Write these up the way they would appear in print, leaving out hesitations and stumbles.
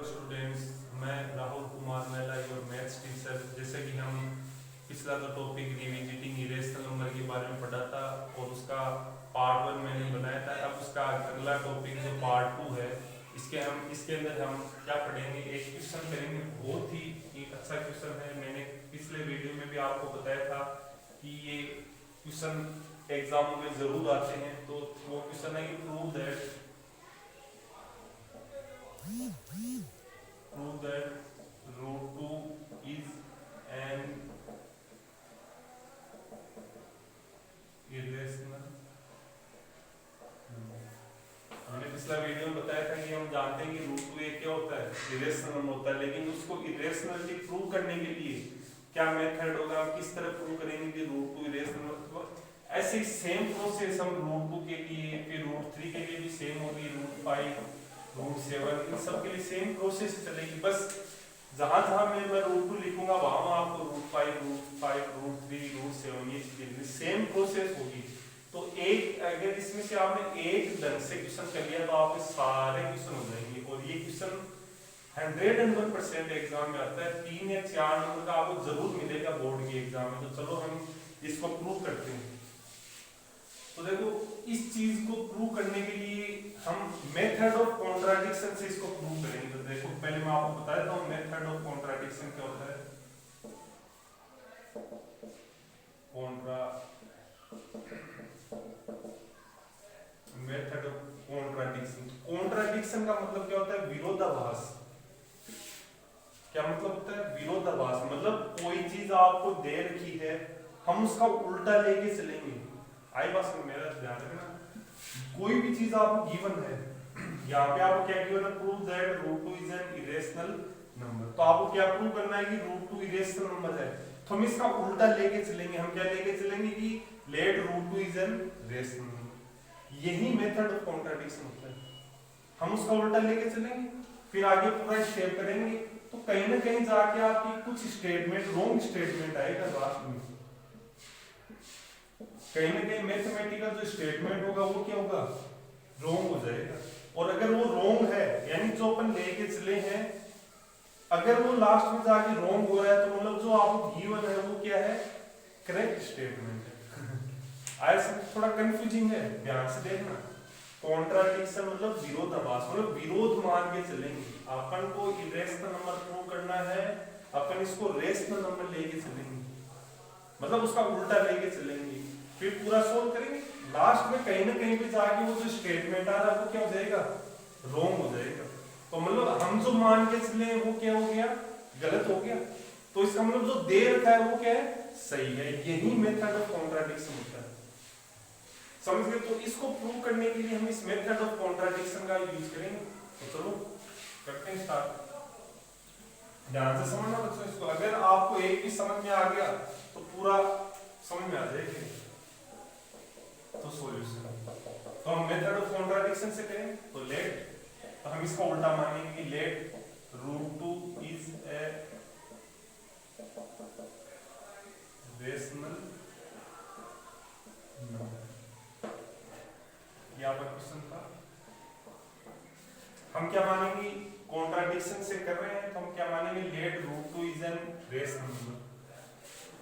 Students, मैं Rahul Kumar Mehla your maths teacher. जैसे कि हम पिछला तो टॉपिक रिविजिटिंग इरेशनल नंबर के बारे में पढ़ा था और उसका पार्ट 1 मैंने बनाया था। अब उसका अगला टॉपिक जो पार्ट 2 है, इसके अंदर हम क्या पढ़ेंगे, एक क्वेश्चन करेंगे। बहुत ही एक अच्छा क्वेश्चन है। मैंने पिछले वीडियो में भी आपको बताया था कि ये क्वेश्चन एग्जाम में जरूर आते हैं। तो वो क्वेश्चन है कि prove that root 2 is an irrational number। हमने पिछला वीडियो में बताया था कि हम जानते हैं कि रूट 2 एक क्या होता है, इरेशनल नंबर होता है। लेकिन उसको इरेशनलिटी प्रूव करने के लिए क्या मेथड होगा, हम किस तरह प्रूव करेंगे कि रूट 2 इरेशनल नंबर। ऐसे सेम प्रोसेस हम रूट 2 के लिए, फिर रूट 3 के लिए भी सेम होगी, रूट 5, रूट 7, इन सब के लिए सेम प्रोसेस चलेगी। बस जहां जहां मैं रूट 2 लिखूंगा वहां आपको रूट 5, रूट 3, रूट 7 ये चीजें सेम प्रोसेस होगी। तो एक अगर इसमें से आपने एक ढंग से क्वेश्चन कर लिया तो आपके सारे क्वेश्चन हो जाएंगे। और ये क्वेश्चन 101% एग्जाम में आता है। 3 या 4 नंबर का आपको जरूर मिलेगा बोर्ड के एग्जाम में। तो चलो हम इसको प्रूव करते हैं। तो देखो, इस चीज को प्रूव करने के लिए हम मेथड ऑफ कॉन्ट्राडिक्शन से इसको प्रूव करेंगे। तो देखो, पहले मैं आपको बता देता हूं मेथड ऑफ कॉन्ट्राडिक्शन क्या होता है। मेथड ऑफ कॉन्ट्राडिक्शन, कॉन्ट्राडिक्शन का मतलब क्या होता है, विरोधाभास। क्या मतलब होता है, विरोधाभास। मतलब कोई चीज आपको दे रखी है, हम उसका उल्टा लेके चलेंगे। आई बात में मेरा ध्यान रखना। कोई भी चीज आपको गिवन है, यहाँ पे आपको क्या गिवन है, prove that root 2 is an irrational number. तो आपको क्या प्रूव करना है कि रूट 2 इरेशनल नंबर है। तो हम इसका उल्टा लेके चलेंगे। हम क्या लेके चलेंगे कि let root 2 is an irrational number. यही मेथड ऑफ कॉन्ट्राडिक्शन होता है। हम उसका उल्टा लेके चलेंगे, फिर आगे पूरा स्टेप करेंगे। तो कहीं ना कहीं जाके आपकी कुछ स्टेटमेंट, रॉन्ग स्टेटमेंट आएगा लास्ट में। कहीं ना कहीं मैथमेटिकल जो स्टेटमेंट होगा वो क्या होगा, रॉन्ग हो जाएगा। और अगर वो रॉन्ग है, यानी जो अपन लेके चले हैं, अगर वो लास्ट में जाके रॉन्ग हो रहा है, तो मतलब जो आपको गिवन है वो क्या है, करेक्ट स्टेटमेंट है। ऐसा थोड़ा कंफ्यूजिंग है, ध्यान से देखना। कॉन्ट्राडिक्शन मतलब विरोधाभास, मतलब विरोध मान के चलेंगे। अपन को इरेशनल नंबर प्रूव करना है, अपन इसको रेशनल नंबर लेके चलेंगे, मतलब उसका उल्टा लेके चलेंगे, फिर पूरा सोल्व करेंगे। लास्ट में कहीं ना कहीं पे जाके वो जो स्टेटमेंट आ रहा है वो क्या हो जाएगा, रॉन्ग हो जाएगा। तो मतलब हम जो मान के चले वो क्या हो गया, गलत हो गया। तो इसका मतलब जो दे रखा है वो क्या है, सही है। यही मेथड ऑफ कॉन्ट्राडिक्शन होता है, समझ गए। तो इसको प्रूव करने के लिए हम इस मेथड ऑफ कॉन्ट्राडिक्शन का यूज करेंगे। तो चलो करते हैं स्टार्ट। ध्यान से समझना बच्चों इसको। अगर आपको एक भी समझ में आ गया तो पूरा समझ में आ जाएगा। तो सॉल्यूशन, तो हम मेथड ऑफ कॉन्ट्राडिक्शन से करें तो लेट, तो हम इसका उल्टा मानेंगे कि let root 2 is a rational number. यहां पर क्वेश्चन था, हम क्या मानेंगे, कॉन्ट्राडिक्शन से कर रहे हैं तो हम क्या मानेंगे, let root 2 is an rational number.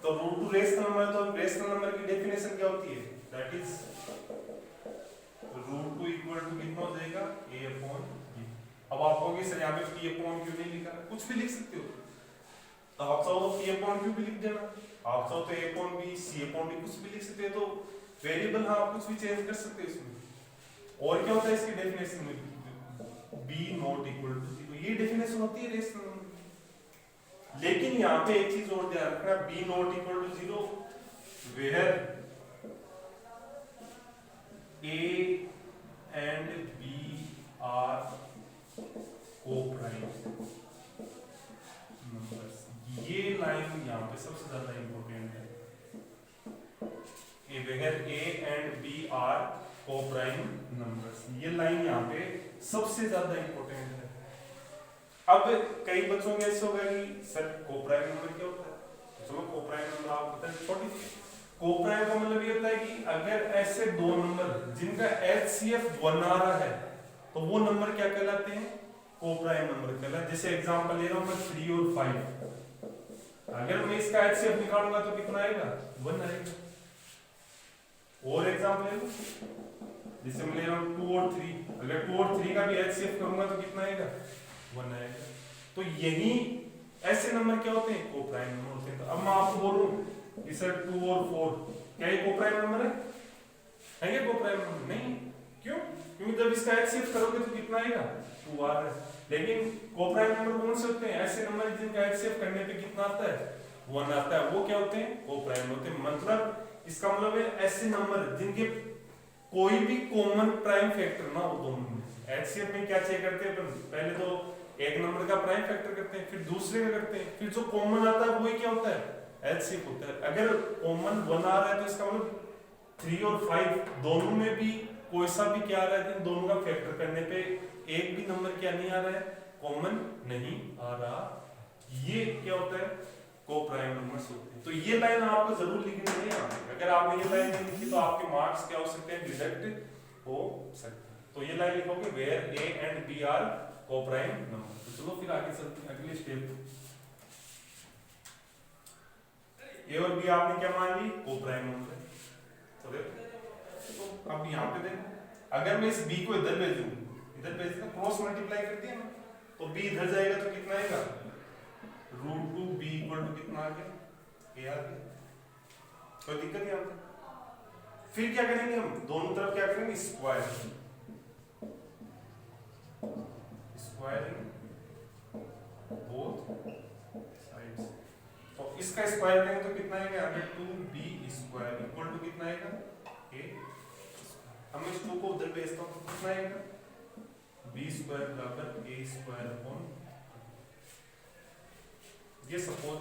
तो रूट 2 रेशनल नंबर, तो रेशनल नंबर की डेफिनेशन क्या होती है, that is root 2 equal to कितना हो जाएगा, a अपॉन b। अब आप कहोगे सर यहाँ पे p अपॉन q नहीं लिखा, कुछ भी लिख सकते हो। तो आप चाहो तो p अपॉन q भी लिख देना, आप चाहो तो a upon b, c upon d कुछ भी लिख सकते हो। तो वेरिएबल हाँ कुछ भी चेंज कर सकते हो इसमें। और क्या होता है इसकी डेफिनेशन में, b नॉट इक्वल टू 0, ये डेफिनेशन होती है रेशनल नंबर। लेकिन यहाँ पे एक चीज और ध्यान रखना, b not equal to 0 where a and b are co-prime numbers। ये लाइन यहाँ पे सबसे ज्यादा इंपॉर्टेंट है। where a and b are co-prime numbers, ये लाइन यहाँ पे सबसे ज्यादा इंपॉर्टेंट है। अब कई बच्चों में ऐसा होगा कि सर को-प्राइम नंबर क्या होता है। चलो को-प्राइम नंबर आपको पता है, छोटी को-प्राइम का मतलब ये होता है कि अगर ऐसे दो नंबर जिनका HCF 1 आ रहा है तो वो नंबर क्या कहलाते हैं, कोप्राइम नंबर कहलाता है। जैसे एग्जांपल ले रहा हूं मैं 3 और 5, अगर मैं इसका एचसीएफ निकालूंगा तो कितना आएगा 1 आएगा। और एग्जांपल ले लो, जैसे मैं ले रहा हूं 2 और 3, अगर 2 और 3 का भी एचसीएफ करूंगा तो कितना आएगा 1 आएगा। तो यही ऐसे नंबर क्या होते हैं कोप्राइम नंबर होते हैं। तो अब मैं आपको बोलूं इस 2 और 4 क्या ये कोप्राइम नंबर है ये कोप्राइम नंबर नहीं, क्यों? क्योंकि जब इसका एचसीएफ करोगे तो कितना आएगा 2 आ रहा है। लेकिन कोप्राइम नंबर कौन से होते हैं? ऐसे नंबर जिनका एचसीएफ करने पे कितना आता है 1 आता है, वो क्या होते हैं कोप्राइम होते हैं। मतलब इसका मतलब है ऐसे नंबर जिनके कोई भी कॉमन प्राइम फैक्टर ना हो दोनों में। एचसीएफ में क्या चेक करते हैं? पहले तो एक नंबर का प्राइम फैक्टर करते हैं, फिर दूसरे का करते हैं, फिर जो कॉमन आता है वही क्या होता है एचसीएफ होता है। अगर कॉमन 1 आ रहा है तो इसका मतलब 3 और 5 दोनों में भी कोई सा भी क्या आ रहा है, दोनों का फैक्टर करने पे एक भी नंबर क्या नहीं आ रहा है कॉमन नहीं आ रहा। ये क्या होता है कोप्राइम नंबर्स होते हैं। तो ये लाइन आपको जरूर लिखनी है यहाँ पे। अगर आपने ये लाइन नहीं लिखी तो आपके मार्क्स क्या हो सकते हैं डिडक्ट हो सकते हैं। तो ये लाइन लिखोगे where A and B are coprime number. तो चलो फिर आगे चलते हैं अगले स्टेप। ए और बी आपने क्या मान ली कोप्राइम नंबर। तो अब यहाँ पे देखो, अगर मैं इस b को इधर भेजूं, इधर भेजना क्रॉस मल्टीप्लाई कर दिया ना, तो b इधर जाएगा तो कितना आएगा √2b = कितना आ गया a आ गया। कोई दिक्कत नहीं आता। फिर क्या करेंगे हम दोनों तरफ क्या करेंगे स्क्वायर बोथ साइड्स। तो इसका स्क्वायर लेंगे तो कितना आएगा 2b² = कितना आएगा a। हम इस 2 को उधर भेजता हूं तो कितना आएगा b² = a²। ये सपोज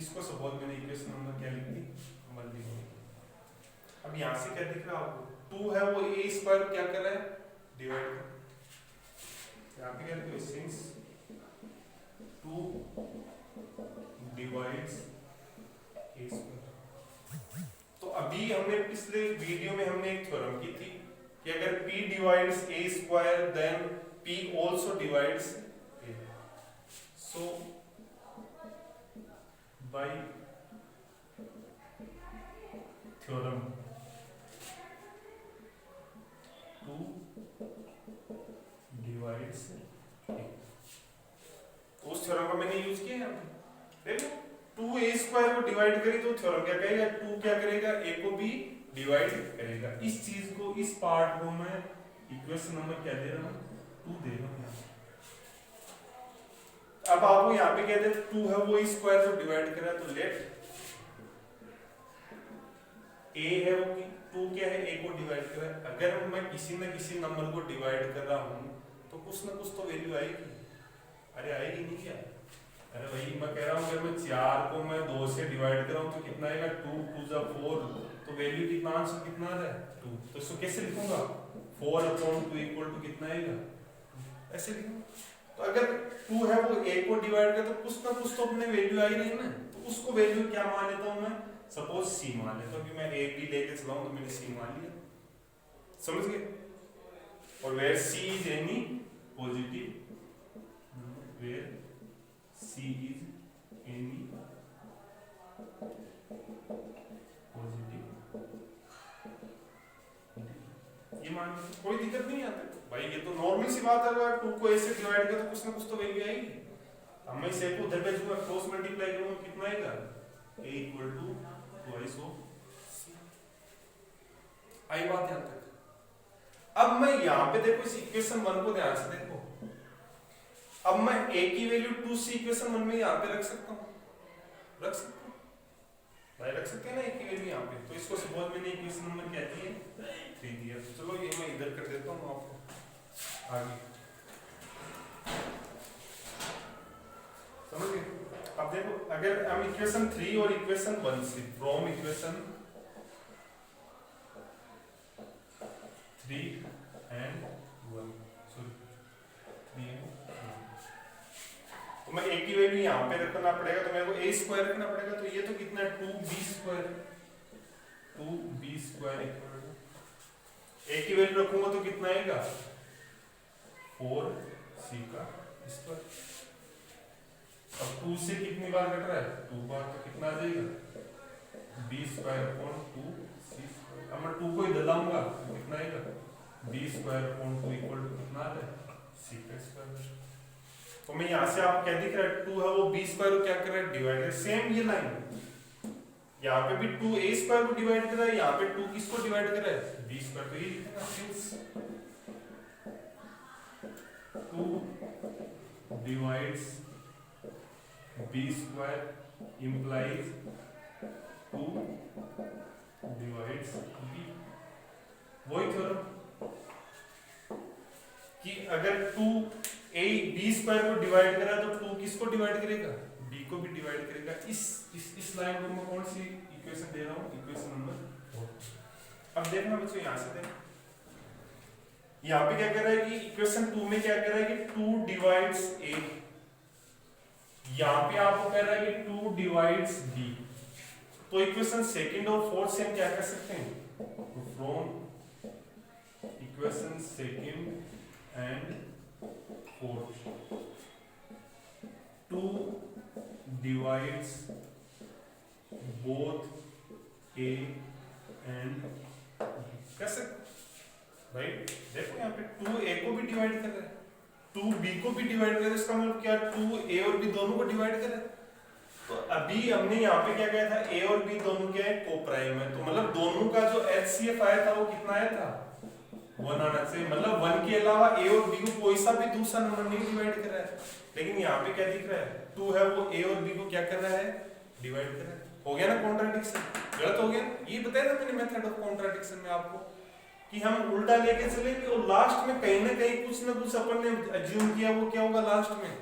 इसको सपोज मैंने इक्वेशन नंबर क्या लिख दी 1 लिख दी। अब यहां से क्या दिख रहा है आपको 2 है वो a² क्या कर रहा है डिवाइड कर। यहां पे क्या लिखो सिंस 2 डिवाइड्स a²। तो अभी हमने पिछले वीडियो में हमने एक थ्योरम की थी कि अगर p divides a² then p also divides a। So by theorem 2 divides a। तो उस थ्योरम को मैंने यूज किया है। देखो 2a² को डिवाइड करी तो थ्योरम क्या कहेगा 2 क्या करेगा a को भी डिवाइड करेगा। इस चीज को इस पार्ट को मैं इक्वेशन नंबर क्या दे रहा हूं 2 दे रहा हूं। अब आपको यहाँ पे कहते हैं 2 है वो स्क्वायर को डिवाइड कर रहा है तो लेट a है वो 2 क्या है a को डिवाइड कर रहा है। अगर मैं किसी न किसी नंबर को डिवाइड कर रहा हूं तो कुछ ना कुछ तो वैल्यू आएगी। अरे आएगी नहीं क्या? अरे वही मैं कह रहा हूँ अगर मैं 4 को मैं 2 से डिवाइड कर रहा हूँ तो कितना आएगा 2 × 2 = 4। तो वैल्यू कितना आंसर कितना आ रहा है 2। तो इसको कैसे लिखूंगा 4/2 = कितना आएगा ऐसे लिखूंगा। तो अगर 2 है वो a को डिवाइड कर तो कुछ ना कुछ तो अपने वैल्यू आई नहीं ना। तो उसको वैल्यू क्या मान लेता हूँ मैं सपोज c मान लेता हूँ कि मैं a b लेके चला हूँ तो मैंने c मान लिया। समझ गए? और where c is any positive where c is any positive। ये मान कोई दिक्कत नहीं आती भाई, ये तो नॉर्मल सी बात है। अगर 2 को a से डिवाइड कर तो कुछ ना कुछ तो वैल्यू आएगी। अब मैं इसे को उधर भेजूंगा क्रॉस मल्टीप्लाई करूंगा कितना आएगा a = twice of c। आई बात यहां तक। अब मैं यहां पे देखो इस इक्वेशन 1 को ध्यान से देखो। अब मैं a की वैल्यू 2c इक्वेशन 1 में यहां पे रख सकता हूं, रख सकता हूं भाई, रख सकते हैं ना a की वैल्यू यहां पे। तो इसको सपोज मैंने इक्वेशन नंबर क्या दी है 3 दिया। तो चलो ये मैं इधर कर देता हूं आपको आगे समझ गए। अब देखो अगर हम इक्वेशन 3 और इक्वेशन 1 से फ्रॉम इक्वेशन 3 and 1 तो मैं a की वैल्यू यहाँ पे रखना पड़ेगा तो मेरे को a² रखना पड़ेगा। तो ये तो कितना है 2b²। 2b² a की वैल्यू रखूंगा तो कितना आएगा 4c। सी का स्क्वायर। अब 2 से कितनी बार कट रहा है, 2 बार, तो कितना आ जाएगा B square upon 2 C square. अब मैं 2 को इधर लाऊंगा तो कितना आएगा B square upon 2 equal to कितना आ रहा है सी का स्क्वायर। तो मैं यहाँ से आप क्या दिख रहा है 2 है वो बी स्क्वायर को क्या कर रहा है डिवाइड है। सेम ये लाइन यहाँ पे भी 2 ए स्क्वायर को डिवाइड कर रहा है, यहाँ पे 2 किसको डिवाइड कर रहा है बी स्क्वायर। तो ये लिखेगा since 2 divides B square implies 2 divides B. वही थ्योरम कि अगर 2 ए बी स्क्वायर को डिवाइड करा तो 2 किसको डिवाइड करेगा बी को भी डिवाइड करेगा। इस लाइन को मैं कौन सी इक्वेशन दे रहा हूं, इक्वेशन नंबर 4। अब देखना बच्चों यहां से देखना यहाँ पे क्या कह रहा है कि इक्वेशन 2 में क्या कह रहा है कि 2 डिवाइड्स ए, यहाँ पे आपको कह रहा है कि 2 डिवाइड्स बी। तो इक्वेशन सेकंड और फोर्थ से हम क्या कर सकते हैं from equation second and fourth 2 divides both A and कैसे राइट। देखो यहाँ पे 2 ए को भी डिवाइड कर रहा है 2 बी को भी डिवाइड कर रहा है, इसका मतलब क्या 2 ए और बी दोनों को डिवाइड कर रहा है। तो अभी हमने यहाँ पे क्या कहा था ए और बी दोनों क्या है कोप्राइम है, तो मतलब दोनों का जो एचसीएफ आया था वो कितना आया था 1 आना चाहिए। मतलब 1 के अलावा ए और बी को कोई सा भी दूसरा नंबर नहीं डिवाइड कर रहा है। लेकिन यहाँ पे क्या दिख रहा है 2 है वो ए और बी को क्या कर रहा है डिवाइड कर रहा है। हो गया ना कॉन्ट्राडिक्शन, गलत हो गया। ये बताया था मैंने मेथड ऑफ कॉन्ट्राडिक्शन में आपको कि हम उल्टा लेके चलेंगे और लास्ट में कहीं ना कहीं कुछ ना कुछ अपन ने अज्यूम किया वो क्या होगा लास्ट में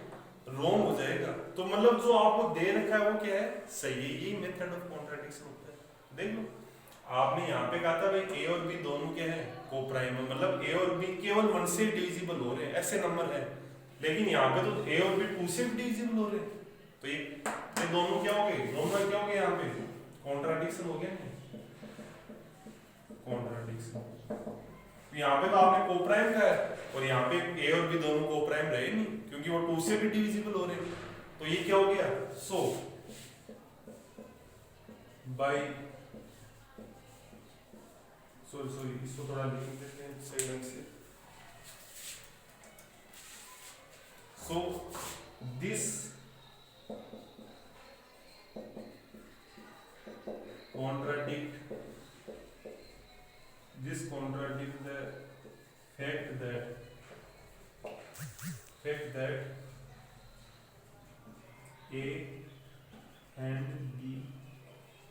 रॉन्ग हो जाएगा। तो मतलब जो आपको दे रखा है वो क्या है सही है। यही मेथड ऑफ कॉन्ट्राडिक्शन होता है। देख लो आपने यहाँ पे कहा था भाई ए और बी दोनों क्या है कोप्राइम है, मतलब ए और बी केवल 1 से डिविजिबल हो रहे हैं ऐसे नंबर है। लेकिन यहाँ पे तो ए और बी 2 से भी डिविजिबल हो रहे हैं, तो ये दोनों क्या हो गए दोनों क्या हो गए यहाँ पे कॉन्ट्राडिक्शन हो गया। कॉन्ट्राडिक्शन यहाँ पे तो आपने कोप्राइम का है और यहाँ पे ए और बी दोनों कोप्राइम रहे नहीं क्योंकि वो 2 से भी डिविजिबल हो रहे हैं। तो ये क्या हो गया सो बाय सॉरी इसको थोड़ा लिख देते हैं सही ढंग से। So this contradict the fact that A and B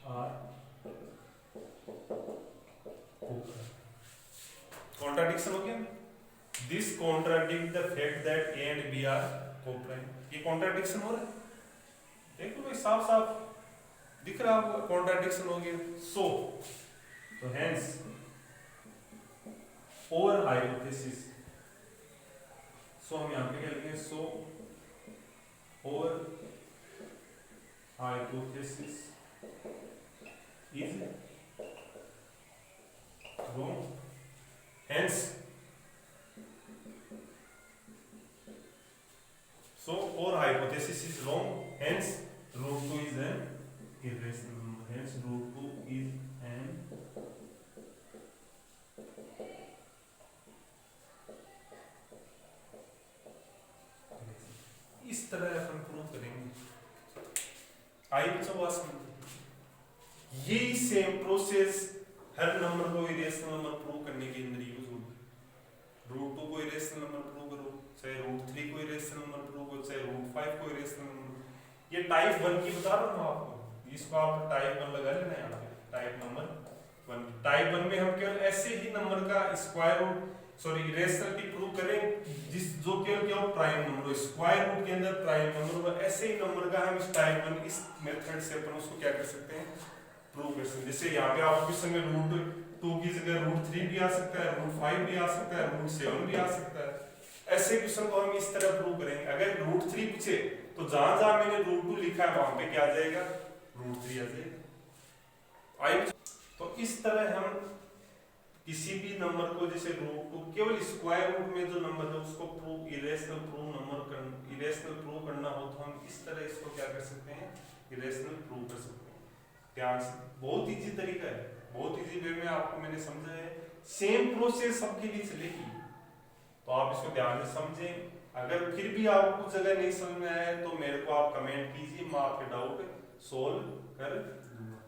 are contradiction हो गया। This contradict the fact that A and B are co-prime। ये contradiction हो रहा है, देखो भाई साफ साफ दिख रहा है कॉन्ट्राडिक्शन हो गया। सो तो हेंस ओवर हाइपोथेसिस, सो हम यहाँ पे क्या लिखेंगे so over hypothesis is wrong, hence so or hypothesis is wrong, hence root 2 is an irrational number, hence root 2 is an इस तरह अपन प्रूव करेंगे। आई बच्चों बात समझ, ये सेम प्रोसेस हर नंबर को इरेशनल नंबर प्रूव करने के अंदर यूज होगी। रूट 2 को इरेशनल नंबर प्रूव करो, चाहे रूट 3 को इरेशनल नंबर प्रूव करो, चाहे रूट 5 को इरेशनल नंबर। ये टाइप 1 की बता रहा हूं आपको, इसको आप टाइप 1 लगा लेना यहाँ पे, टाइप नंबर 1। टाइप 1 में हम केवल ऐसे ही नंबर का square root sorry irrationality prove करें जिस जो केवल क्या प्राइम नंबर हो, स्क्वायर रूट के अंदर प्राइम नंबर हो, ऐसे ही नंबर का हम इस टाइप 1 इस मेथड से अपन उसको क्या कर सकते हैं प्रूव कर सकते हैं। जैसे यहाँ पे आप क्वेश्चन में रूट 2 की जगह रूट 3 भी आ सकता है, रूट 5 भी आ सकता है, रूट 7 भी आ सकता है। ऐसे क्वेश्चन को हम इस तरह प्रूव करेंगे। अगर रूट 3 पूछे तो जहां जहां मैंने रूट 2 लिखा है वहां पे क्या आ जाएगा रूट 3 आ जाएगा। आई तो इस तरह हम किसी भी नंबर को जैसे रूट टू केवल स्क्वायर रूट में जो नंबर है उसको प्रूव इरेशनल प्रूव करना हो तो हम इस तरह इसको क्या कर सकते हैं, इरेशनल प्रूव कर सकते हैं। ध्यान से, बहुत इजी तरीका है, बहुत इजी वे में आपको मैंने समझा है। सेम प्रोसेस सबके लिए चलेगी, तो आप इसको ध्यान से समझें। अगर फिर भी आपको कुछ जगह नहीं समझ में आया तो मेरे को आप कमेंट कीजिए, मैं आपके डाउट सोल्व कर दूंगा।